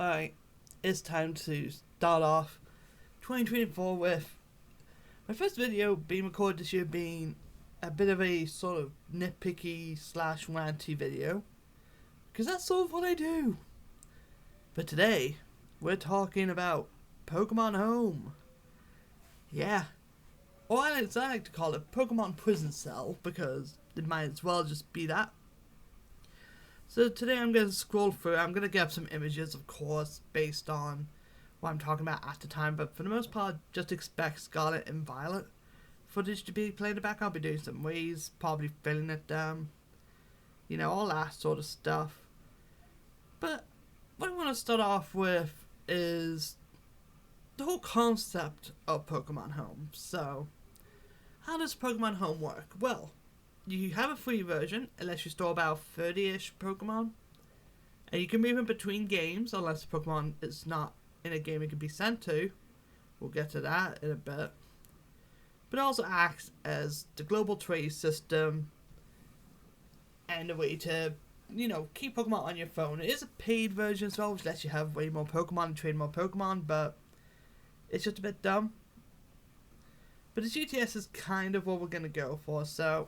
Alright, it's time to start off 2024 with my first video being recorded this year being a bit of a sort of nitpicky slash ranty video. Because that's sort of what I do. But today, we're talking about Pokemon Home. Yeah. Or as I like to call it, Pokemon Prison Cell, because it might as well just be that. So today I'm going to scroll through, I'm going to get up some images, of course, based on what I'm talking about at the time, but for the most part, just expect Scarlet and Violet footage to be playing in the back. I'll be doing some ways, probably filling it down, all that sort of stuff. But what I want to start off with is the whole concept of Pokemon Home. So, how does Pokemon Home work? Well, you have a free version, unless you store about 30-ish Pokemon. And you can move in between games, unless the Pokemon is not in a game it can be sent to. We'll get to that in a bit. But it also acts as the global trade system and a way to, keep Pokemon on your phone. It is a paid version as well, which lets you have way more Pokemon and trade more Pokemon, but it's just a bit dumb. But the GTS is kind of what we're going to go for, so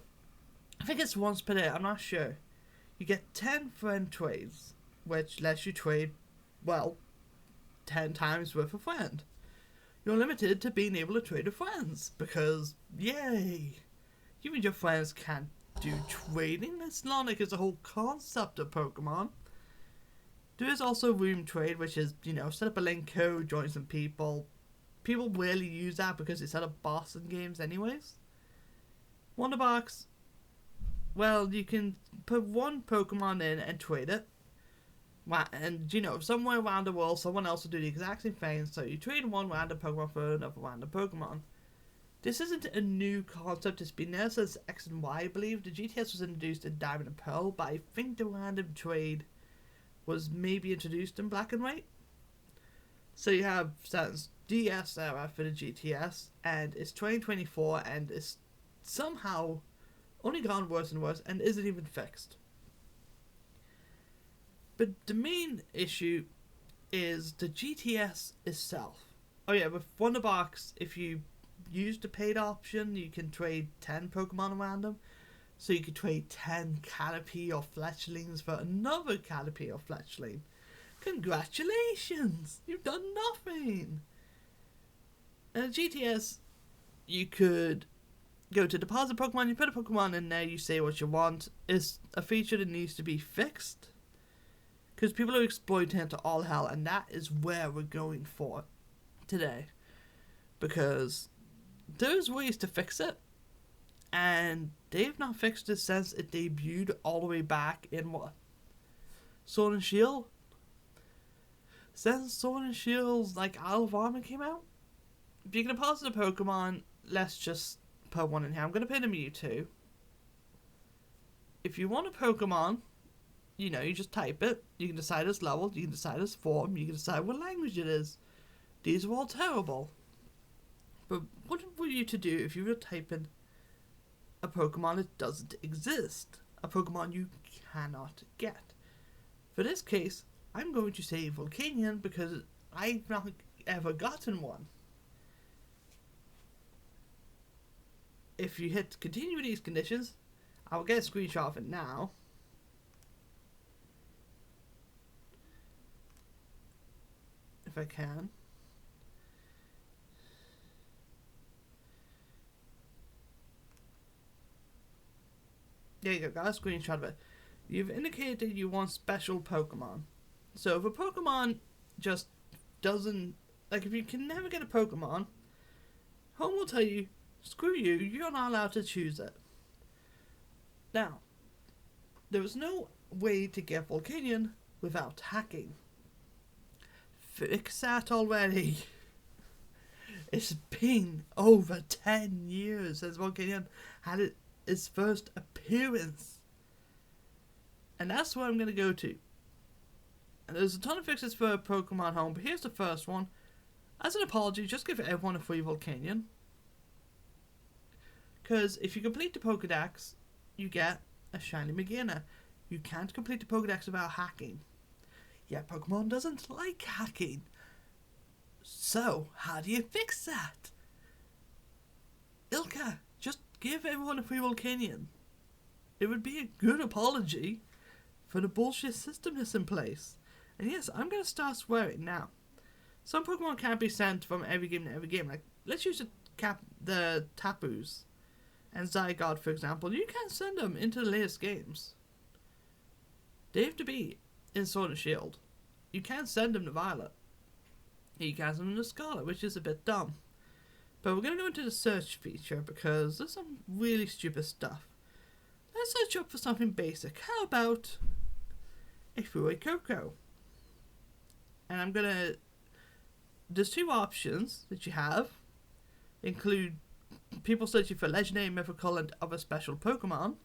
I think it's once per day, I'm not sure. You get 10 friend trades, which lets you trade, 10 times worth of friend. You're limited to being able to trade with friends, because, yay! You and your friends can't do trading? It's not like it's a whole concept of Pokemon. There is also room trade, which is, set up a link code, join some people. People rarely use that because it's at a boss in games anyways. Wonderbox, well, you can put one Pokemon in and trade it. And, somewhere around the world, someone else will do the exact same thing. So you trade one random Pokemon for another random Pokemon. This isn't a new concept. It's been there since X and Y, I believe. The GTS was introduced in Diamond and Pearl, but I think the random trade was maybe introduced in Black and White. So you have since DS era for the GTS, and it's 2024, and it's somehow only gone worse and worse, and isn't even fixed. But the main issue is the GTS itself. Oh yeah, with Wonderbox, if you use the paid option, you can trade 10 Pokemon random. So you could trade 10 Caterpie or Fletchlings for another Caterpie or Fletchling. Congratulations! You've done nothing! And the GTS, you could go to deposit Pokemon, you put a Pokemon in there, you say what you want. It's a feature that needs to be fixed, because people are exploiting it to all hell, and that is where we're going for today. Because there's ways to fix it, and they've not fixed it since it debuted all the way back in Sword and Shield? Since Sword and Shield's Isle of Armor came out? If you can deposit a Pokemon, let's just put one in here. I'm going to put a Mewtwo. If you want a Pokemon, you just type it. You can decide its level, you can decide its form, you can decide what language it is. These are all terrible. But what were you to do if you were typing a Pokemon that doesn't exist? A Pokemon you cannot get. For this case, I'm going to say Volcanion because I've not ever gotten one. If you hit continue with these conditions, I will get a screenshot of it now. If I can. There you go, got a screenshot of it. You've indicated you want special Pokemon. So if a Pokemon just doesn't, if you can never get a Pokemon, Home will tell you, screw you, you're not allowed to choose it. Now, there is no way to get Volcanion without hacking. Fix that already. It's been over 10 years since Volcanion had its first appearance. And that's where I'm going to go to. And there's a ton of fixes for Pokemon Home, but here's the first one. As an apology, just give everyone a free Volcanion. Because if you complete the Pokedex, you get a shiny Magearna. You can't complete the Pokedex without hacking. Yeah, Pokemon doesn't like hacking. So, how do you fix that? Ilka, just give everyone a free Volcanion. It would be a good apology for the bullshit system that's in place. And yes, I'm going to start swearing now. Some Pokemon can't be sent from every game to every game. Like, let's use the Tapus and Zygarde, for example. You can't send them into the latest games. They have to be in Sword and Shield. You can't send them to Violet. You can't send them to Scarlet, which is a bit dumb. But we're going to go into the search feature because there's some really stupid stuff. Let's search up for something basic. How about a Fuecoco? And I'm going to... There's two options that you have. Include people searching for legendary, mythical, and other special Pokemon.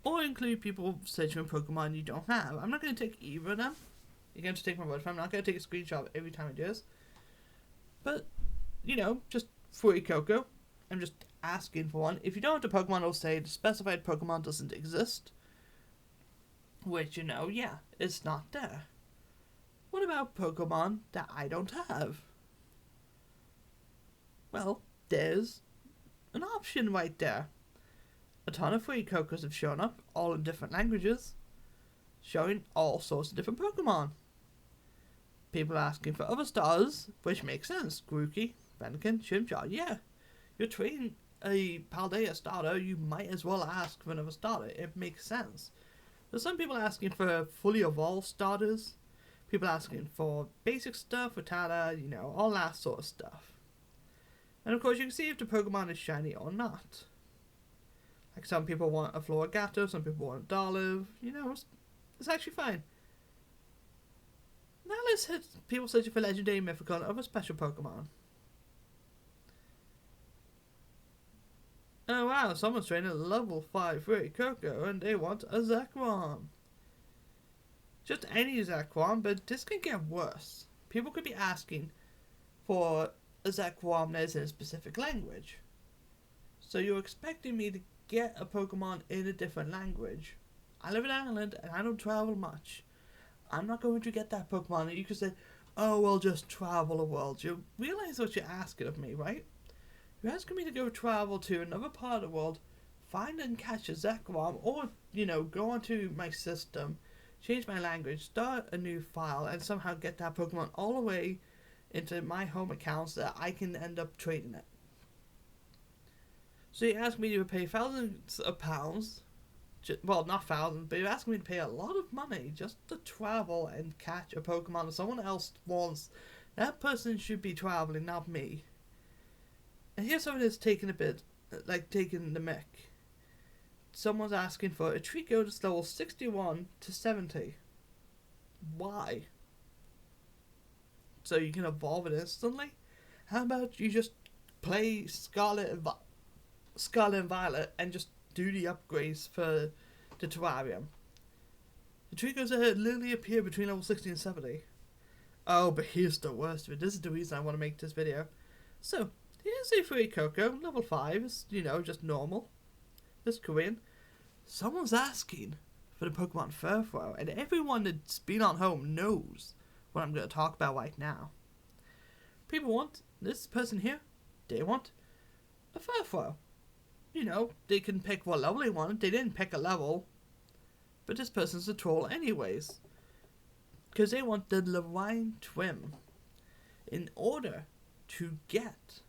Or include people searching for Pokemon you don't have. I'm not going to take either of them. You're going to take my word for it. I'm not going to take a screenshot every time I do this. But, just Fuecoco. I'm just asking for one. If you don't have the Pokemon, it'll say the specified Pokemon doesn't exist. Which, yeah, it's not there. What about Pokemon that I don't have? Well, there's an option right there. A ton of Fuecocos have shown up, all in different languages, showing all sorts of different Pokemon. People are asking for other stars, which makes sense. Grookey, Fennekin, Chimchar, yeah. You're trading a Paldea starter, you might as well ask for another starter. It makes sense. There's some people asking for fully evolved starters. People asking for basic stuff, Rattata, all that sort of stuff. And of course you can see if the Pokemon is shiny or not. Like some people want a Floragato, some people want a Darliv, it's actually fine. Now let's hit people searching for legendary, mythical, and other special Pokemon. Oh wow, someone's training a level 5 Fuecoco and they want a Zekrom. Just any Zekrom, but this can get worse. People could be asking for a Zekrom that is in a specific language. So you're expecting me to get a Pokemon in a different language. I live in Ireland and I don't travel much. I'm not going to get that Pokemon. And you could say, oh, well, just travel the world. You realize what you're asking of me, right? You're asking me to go travel to another part of the world, find and catch a Zekrom, or, go onto my system, change my language, start a new file, and somehow get that Pokemon all the way into my home account so that I can end up trading it. So you ask me to pay thousands of pounds, well, not thousands, but you're asking me to pay a lot of money just to travel and catch a Pokemon that someone else wants. That person should be traveling, not me. And here's something that's taking taking the mic. Someone's asking for a Trico that's level 61 to 70. Why? So you can evolve it instantly? How about you just play Scarlet and Violet and just do the upgrades for the Terrarium? The Tricos literally appear between level 60 and 70. Oh, but here's the worst of it. This is the reason I want to make this video. So, here's a Fuecoco, level 5, it's, just normal. It's Korean. Someone's asking for the Pokemon Furfrow, and everyone that's been on home knows what I'm going to talk about right now. People want, this person here, they want a Furfrow. They can pick what level they want. They didn't pick a level, but this person's a troll anyways. Because they want the Lorraine Twim. In order to get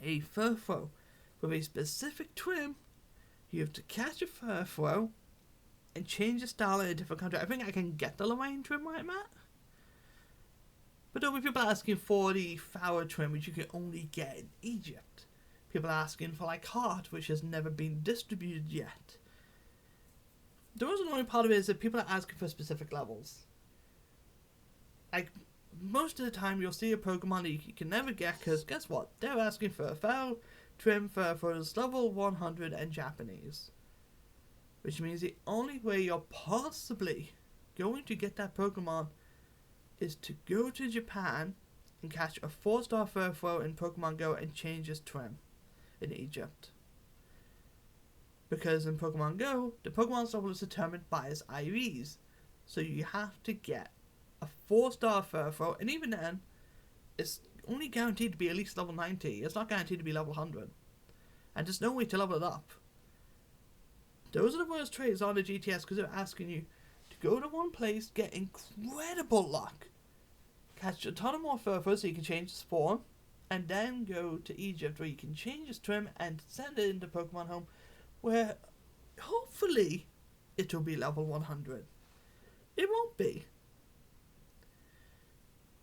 a Furfrow with a specific Twim, you have to catch a Furfrow and change the style in a different country. I think I can get the Lorraine Twim, right, Matt? But there'll be people asking for the Flower Twim, which you can only get in Egypt. People asking for Heart, which has never been distributed yet. The most annoying part of it is that people are asking for specific levels. Most of the time you'll see a Pokemon that you can never get, because guess what? They're asking for a Flower Twim Furfrow's level 100 and Japanese. Which means the only way you're possibly going to get that Pokemon is to go to Japan and catch a 4-star Furfrow in Pokemon Go and change his Twim in Egypt. Because in Pokemon Go, the Pokemon's level is determined by his IVs. So you have to get a 4-star Furfro, and even then, it's only guaranteed to be at least level 90. It's not guaranteed to be level 100. And there's no way to level it up. Those are the worst traits on the GTS because they're asking you to go to one place, get incredible luck, catch a ton of more Furfros so you can change its form, and then go to Egypt where you can change its trim and send it into Pokemon Home where hopefully it will be level 100. It won't be.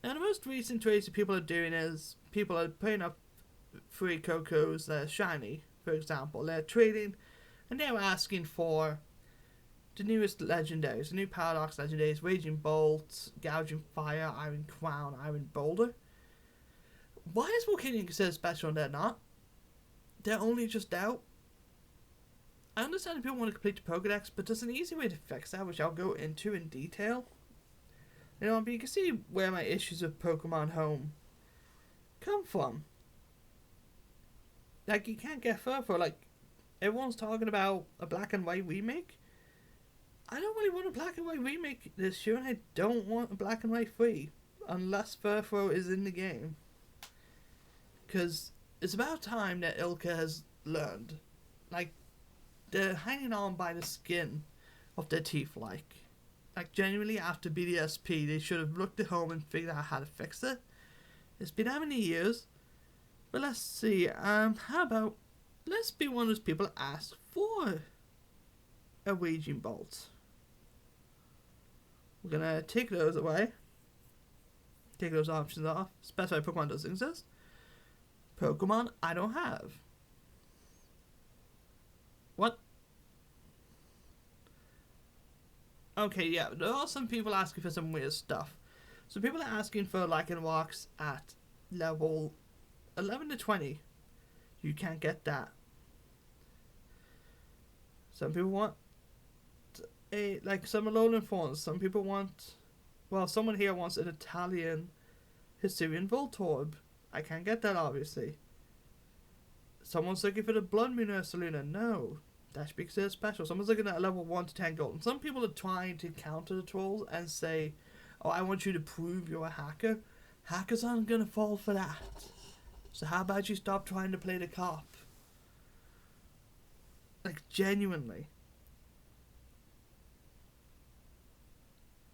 Now the most recent trades that people are doing is people are putting up free Cocos that are shiny, for example. They're trading and they're asking for the newest legendaries, the new Paradox legendaries, Raging Bolt, Gouging Fire, Iron Crown, Iron Boulder. Why is Volcanic considered special and they're not? They're only just out. I understand if people want to complete the Pokedex, but there's an easy way to fix that, which I'll go into in detail. You know, but you can see where my issues with Pokemon Home come from. Like, you can't get further. Like, everyone's talking about a black and white remake. I don't really want a black and white remake this year, and I don't want a black and white 3 unless Furfro is in the game. Because it's about time that Ilka has learned. Like, they're hanging on by the skin of their teeth, like genuinely after BDSP, they should have looked at home and figured out how to fix it. It's been how many years? But let's see, how about, let's be one of those people that ask for a Raging Bolt. We're gonna take those away. Take those options off. Specify Pokemon doesn't exist. Pokemon I don't have. What? Okay, yeah, there are some people asking for some weird stuff. So people are asking for Lycanrocs at level 11 to 20. You can't get that. Some people want some Alolan Fawns. Some people want, well, someone here wants an Italian Hisuian Voltorb. I can't get that, obviously. Someone's looking for the Blood Moon Ursaluna. No. That's because they're special. Someone's looking at level 1 to 10 gold. And some people are trying to counter the trolls and say, oh, I want you to prove you're a hacker. Hackers aren't going to fall for that. So how about you stop trying to play the cop? Like, genuinely.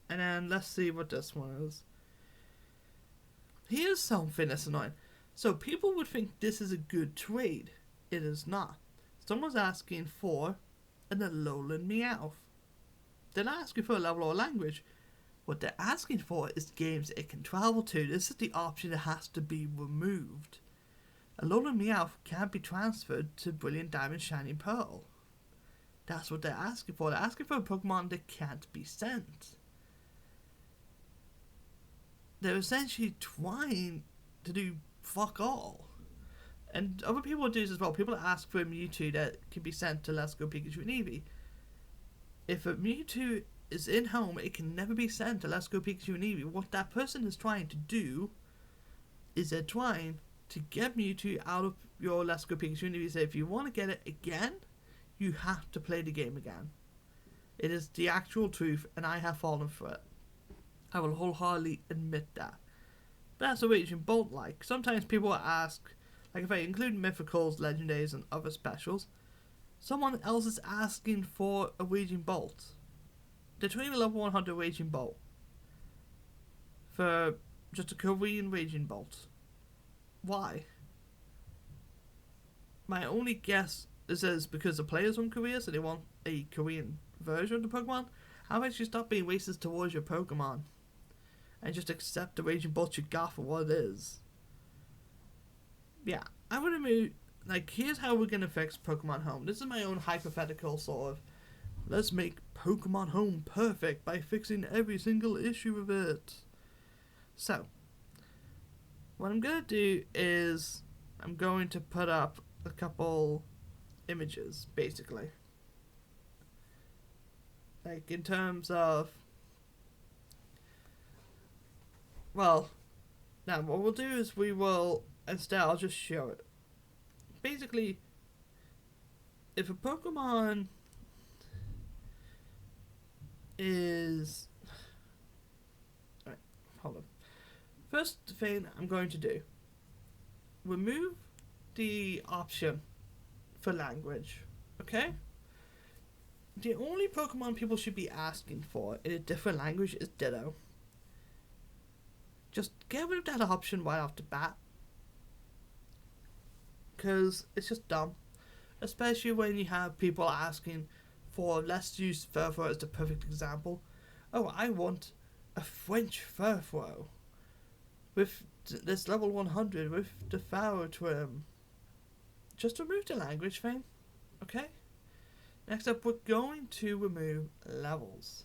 And then let's see what this one is. Here's something that's annoying. So people would think this is a good trade. It is not. Someone's asking for an Alolan Meowth. They're not asking for a level or language. What they're asking for is games it can travel to. This is the option that has to be removed. Alolan Meowth can't be transferred to Brilliant Diamond Shining Pearl. That's what they're asking for. They're asking for a Pokemon that can't be sent. They're essentially trying to do fuck all. And other people do this as well. People ask for a Mewtwo that can be sent to Let's Go Pikachu and Eevee. If a Mewtwo is in home, it can never be sent to Let's Go Pikachu and Eevee. What that person is trying to do is they're trying to get Mewtwo out of your Let's Go Pikachu and Eevee. Say, if you want to get it again, you have to play the game again. It is the actual truth, and I have fallen for it. I will wholeheartedly admit that. But that's a Raging Bolt like. Sometimes people ask, like if I include Mythicals, Legendaries, and other specials, someone else is asking for a Raging Bolt. They're trading a level 100 Raging Bolt for just a Korean Raging Bolt. Why? My only guess is because the players from Korea, so they want a Korean version of the Pokemon. How about you stop being racist towards your Pokemon and just accept the Raging Bolt you got for what it is? Yeah, I would have like, here's how we're gonna fix Pokemon Home. This is my own hypothetical sort of, let's make Pokemon Home perfect by fixing every single issue of it. So, what I'm gonna do is, I'm going to put up a couple images, basically. Like, in terms of, well, now what we'll do is we will, instead I'll just show it. Basically, if a Pokemon is, hold on. First thing I'm going to do, remove the option for language, okay? The only Pokemon people should be asking for in a different language is Ditto. Just get rid of that option right off the bat. Because it's just dumb. Especially when you have people asking for, let's use Furfrow as the perfect example. Oh, I want a French Furfrow with this level 100 with the Pharaoh Trim. Just remove the language thing, okay? Next up, we're going to remove levels.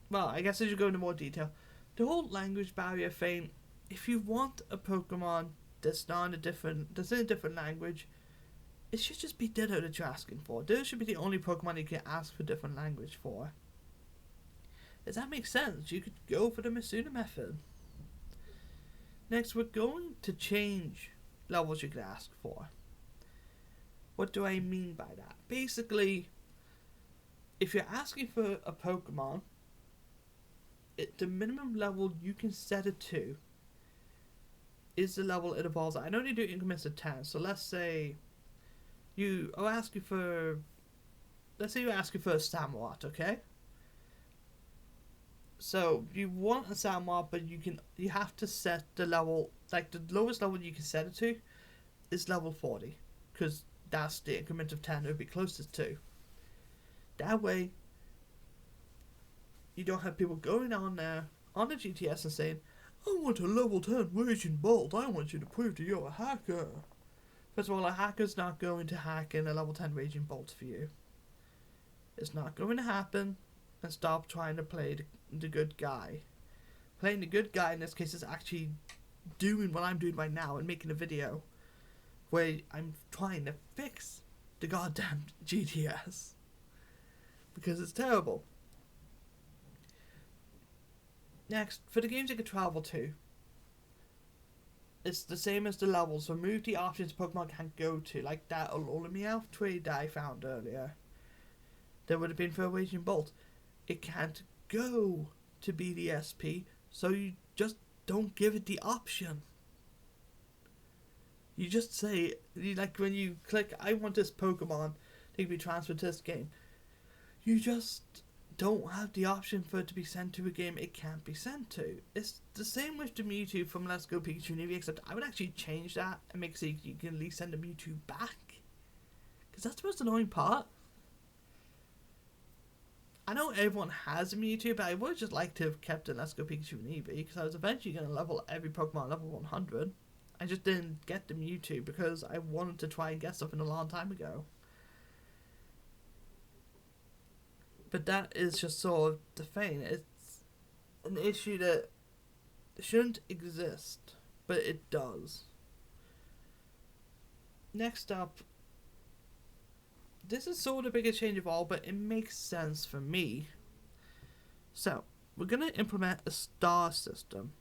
Well, I guess I should go into more detail. The whole language barrier thing, if you want a Pokemon that's in a different language, it should just be Ditto that you're asking for. Ditto should be the only Pokemon you can ask for different language for. Does that make sense? You could go for the Misuna method. Next, we're going to change levels you can ask for. What do I mean by that? Basically, if you're asking for a Pokemon, the minimum level you can set it to is the level it evolves at. I know they do increments of 10, so let's say you are asking for, let's say you're asking for a Samurott, okay? So you want a Samurott, but you have to set the level, like the lowest level you can set it to is level 40, because that's the increment of 10 it would be closest to. That way, you don't have people going on there on the GTS and saying, I want a level 10 Raging Bolt, I want you to prove that you're a hacker. First of all, a hacker's not going to hack in a level 10 Raging Bolt for you. It's not going to happen, and stop trying to play the good guy. Playing the good guy in this case is actually doing what I'm doing right now and making a video where I'm trying to fix the goddamn GTS. Because it's terrible. Next, for the games you can travel to, it's the same as the levels. Remove the options Pokemon can't go to, like that Alola trade that I found earlier. That would have been for a Raging Bolt. It can't go to BDSP, so you just don't give it the option. You just say, like when you click, I want this Pokemon to be transferred to this game. You just don't have the option for it to be sent to a game it can't be sent to. It's the same with the Mewtwo from Let's Go Pikachu and Eevee, except I would actually change that and make it so you can at least send the Mewtwo back. Because that's the most annoying part. I know everyone has a Mewtwo, but I would just like to have kept it Let's Go Pikachu and Eevee, because I was eventually going to level every Pokemon level 100. I just didn't get the Mewtwo because I wanted to try and get something a long time ago. But that is just sort of the thing. It's an issue that shouldn't exist, but it does. Next up, this is sort of the biggest change of all, but it makes sense for me. So, we're going to implement a star system.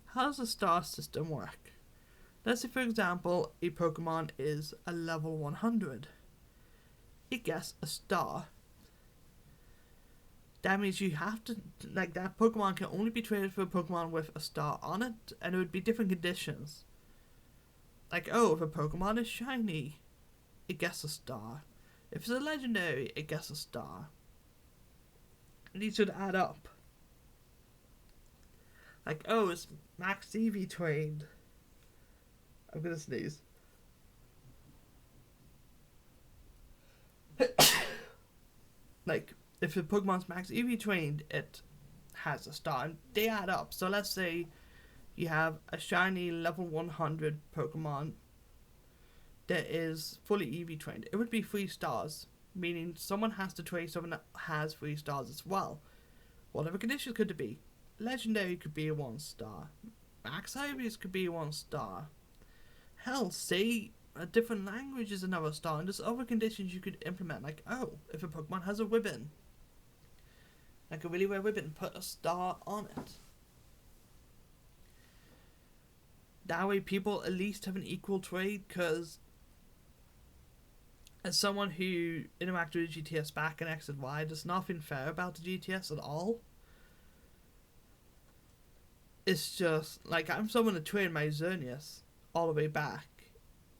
How does a star system work? Let's say, for example, a Pokemon is a level 100. It gets a star. That means you have to, like, that Pokemon can only be traded for a Pokemon with a star on it, and it would be different conditions. Like, oh, if a Pokemon is shiny, it gets a star. If it's a legendary, it gets a star. And these should add up. Like, oh, it's Max Eevee trained. I'm gonna sneeze. Like, if a Pokemon's Max Eevee trained, it has a star, and they add up. So let's say you have a shiny level 100 Pokemon that is fully Eevee trained. It would be 3 stars, meaning someone has to trade someone that has 3 stars as well. Whatever conditions could it be? Legendary could be a 1 star. Max Eevees could be a 1 star. Hell, say a different language is another star, and there's other conditions you could implement, like, oh, if a Pokemon has a ribbon, like a really rare ribbon, put a star on it. That way people at least have an equal trade, because as someone who interacted with GTS back in X and Y, there's nothing fair about the GTS at all. It's just, like, I'm someone that trained my Xerneas all the way back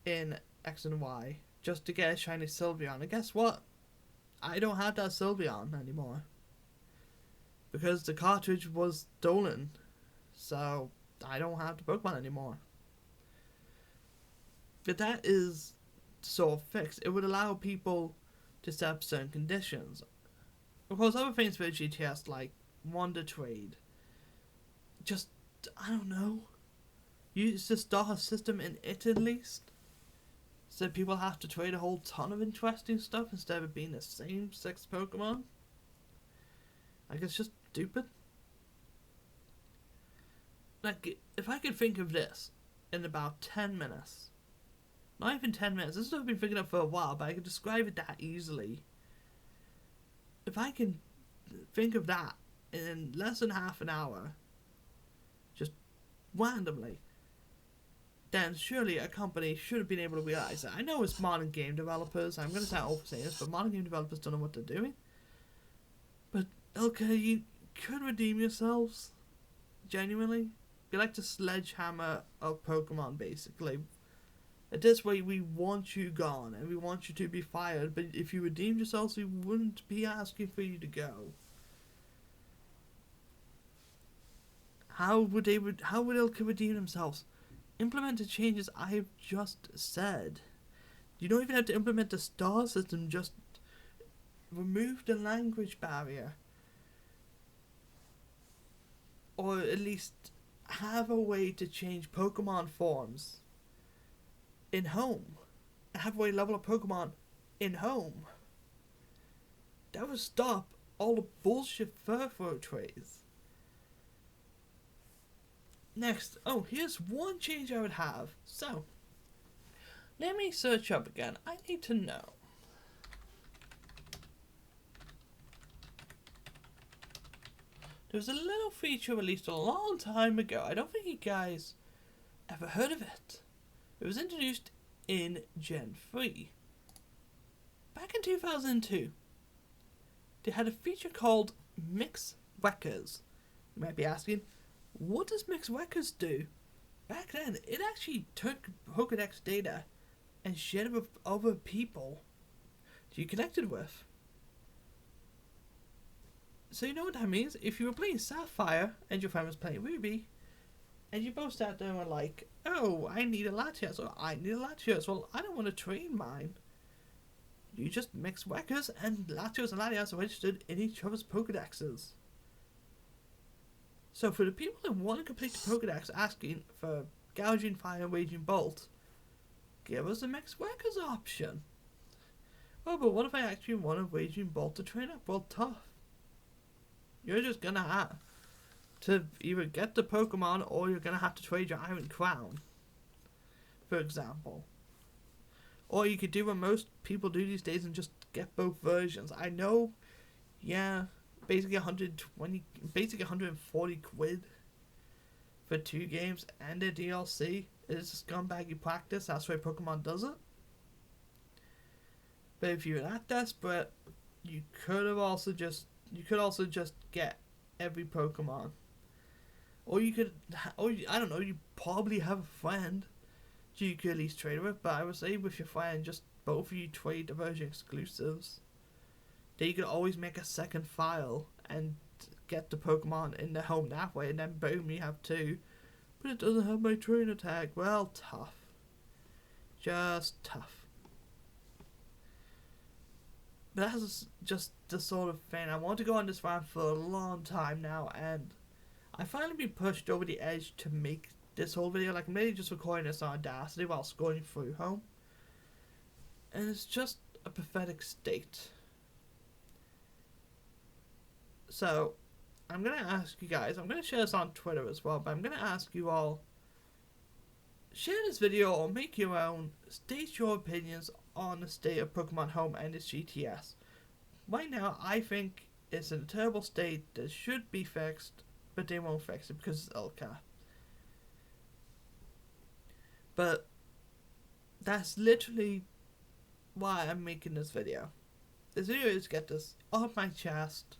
in X and Y just to get a shiny Sylveon. And guess what? I don't have that Sylveon anymore. Because the cartridge was stolen. So, I don't have the Pokemon anymore. But that is sort of fixed. It would allow people to set up certain conditions. Of course, other things for GTS, like Wonder Trade, just, I don't know, use the star system in it at least. So people have to trade a whole ton of interesting stuff instead of it being the same 6 Pokemon. Like, it's just stupid. Like, if I could think of this in about 10 minutes, not even 10 minutes, this is what I've been thinking of for a while, but I can describe it that easily. If I can think of that in less than half an hour, just randomly, then surely a company should have been able to realize that. I know it's modern game developers, I'm going to sound awful saying this, but modern game developers don't know what they're doing. But, okay, you could redeem yourselves. Genuinely. Be like the sledgehammer of Pokemon, basically. This way, we want you gone, and we want you to be fired, but if you redeemed yourselves, we wouldn't be asking for you to go. How would they redeem themselves? Implement the changes I've just said. You don't even have to implement the star system, just remove the language barrier. Or at least have a way to change Pokemon forms in home. Have a way to level up Pokemon in home. That would stop all the bullshit fur trays. Next, here's one change I would have. So, let me search up again. I need to know. There was a little feature released a long time ago. I don't think you guys ever heard of it. It was introduced in Gen 3. Back in 2002, they had a feature called Mix Wreckers. You might be asking, what does Mix Wreckers do? Back then, it actually took Pokedex data and shared it with other people that you connected with. So you know what that means? If you were playing Sapphire and your friend was playing Ruby, and you both sat there and were like, oh, I need a Latias, or I need a Latias. Well, I don't want to train mine. You just mix Wreckers, and Latios and Latias are registered in each other's Pokedexes. So for the people that want to complete the Pokedex asking for Gouging Fire and Raging Bolt, give us the Mix Wreckers option. Oh, but what if I actually want a Raging Bolt to train up? Well, tough. You're just gonna have to either get the Pokemon or you're gonna have to trade your Iron Crown, for example. Or you could do what most people do these days and just get both versions. I know, yeah, basically 140 quid for 2 games and a DLC is just scumbaggy practice. That's the way Pokemon does it. But if you're that desperate, you could also just get every Pokemon. Or you could, I don't know, you probably have a friend so you could at least trade with, but I would say with your friend, just both of you trade the version exclusives. Then you could always make a second file and get the Pokemon in the home that way, and then boom, you have 2. But it doesn't have my trainer tag. Well, tough. Just tough. But that's just the sort of thing. I want to go on this rant for a long time now, and I finally been pushed over the edge to make this whole video. Like, I'm maybe just recording this on Audacity while scrolling through home. And it's just a pathetic state. So, I'm going to ask you guys, I'm going to share this on Twitter as well, but I'm going to ask you all, share this video or make your own, state your opinions on the state of Pokemon Home and its GTS. Right now, I think it's in a terrible state that should be fixed, but they won't fix it because it's LCA. But that's literally why I'm making this video. This video is to get this off my chest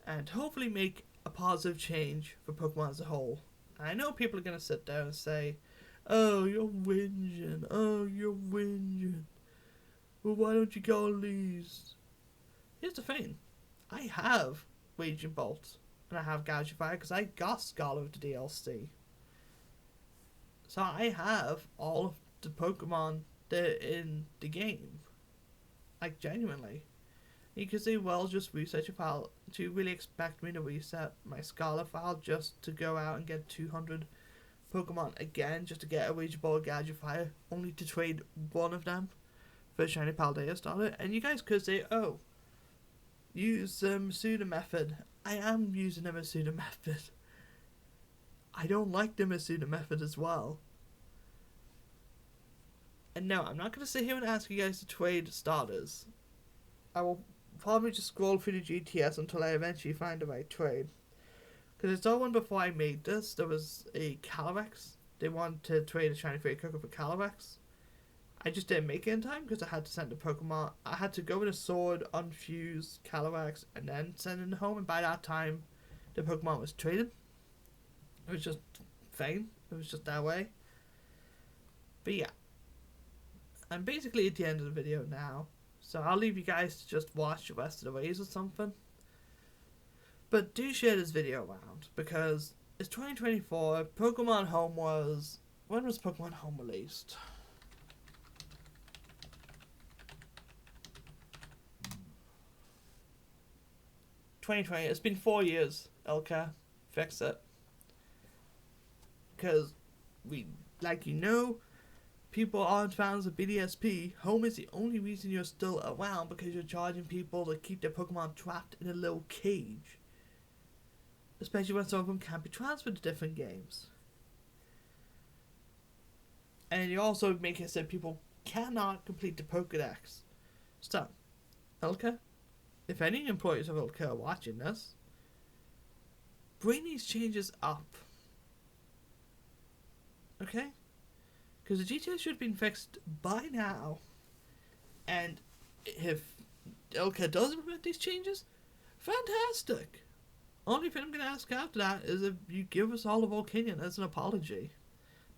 and hopefully make a positive change for Pokemon as a whole. And I know people are going to sit there and say, oh, you're whinging. Oh, you're whinging. Well, why don't you go on these? Here's the thing. I have Raging Bolt and I have Gouge Fire because I got Scarlet with the DLC. So I have all of the Pokemon that are in the game. Like, genuinely. You could say, well, just reset your file. Do you really expect me to reset my Scarlet file just to go out and get 200 Pokemon again, just to get a Raging Ball, Gouge Fire, only to trade one of them for a Shiny Paldea starter? And you guys could say, oh, use the Masuda method. I am using the Masuda method. I don't like the Masuda method as well. And no, I'm not going to sit here and ask you guys to trade starters. I will probably just scroll through the GTS until I eventually find the right trade. Because I saw one before I made this. There was a Calyrex. They wanted to trade a Shiny Fairy Coco for Calyrex. I just didn't make it in time because I had to send the Pokemon. I had to go with a sword, unfuse Calyrex, and then send it home. And by that time, the Pokemon was traded. It was just fine. It was just that way. But yeah. I'm basically at the end of the video now. So I'll leave you guys to just watch the rest of the race or something. But do share this video around because it's 2024. Pokemon Home was... When was Pokemon Home released? 2020. It's been 4 years, Elka. Fix it. Because people aren't fans of BDSP. Home is the only reason you're still around because you're charging people to keep their Pokemon trapped in a little cage. Especially when some of them can't be transferred to different games. And you're also making it so people cannot complete the Pokedex. So, Elka, if any employees of Elka are watching this, bring these changes up. Okay? Because the GTA should have been fixed by now. And if Elka does implement these changes, fantastic. Only thing I'm going to ask after that is if you give us all a Volcanion as an apology.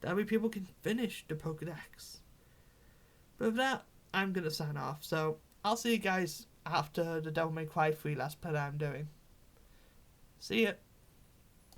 That way people can finish the Pokedex. But with that, I'm going to sign off. So, I'll see you guys after the Devil May Cry 3 Let's Play that I'm doing. See ya.